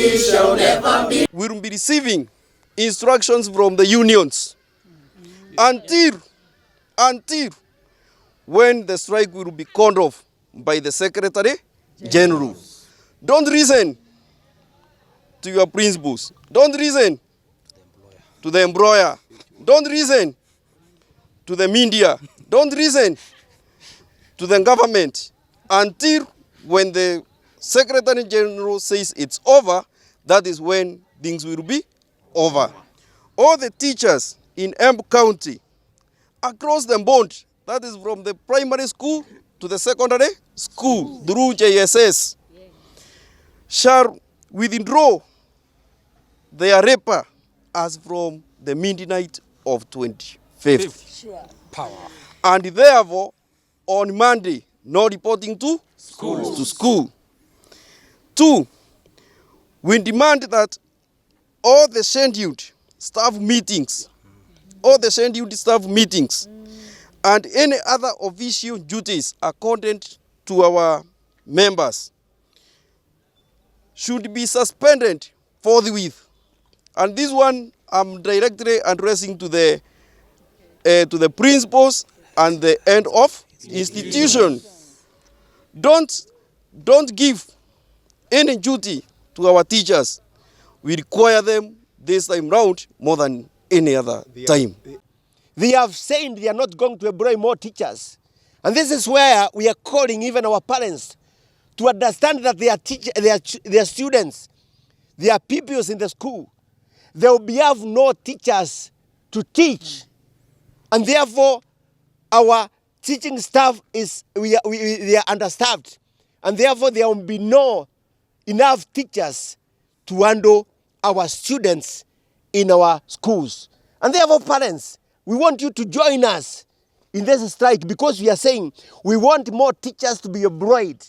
we shall never be. We will be receiving instructions from the unions until when the strike will be called off by the Secretary General. Don't listen to your principals. Don't listen to the employer. Don't listen to the media. Don't listen to the government until when the Secretary General says it's over. That is when things will be over. All the teachers in Embu County, across the board, that is from the primary school to the secondary school, through JSS, shall withdraw their raper as from the midnight of 25th. Sure. Power. And therefore, on Monday, no reporting to school. 2, we demand that all the scheduled staff meetings, and any other official duties according to our members should be suspended forthwith. And this one I'm directly addressing to the principals and the end of institution. Don't give any duty to our teachers. We require them this time round more than any other time. They have said they are not going to employ more teachers. And this is where we are calling even our parents to understand that their students, their pupils in the school, they will have no teachers to teach. And therefore, our teaching staff they are understaffed. And therefore, there will be no enough teachers to handle our students in our schools. And therefore, parents, we want you to join us in this strike because we are saying we want more teachers to be employed.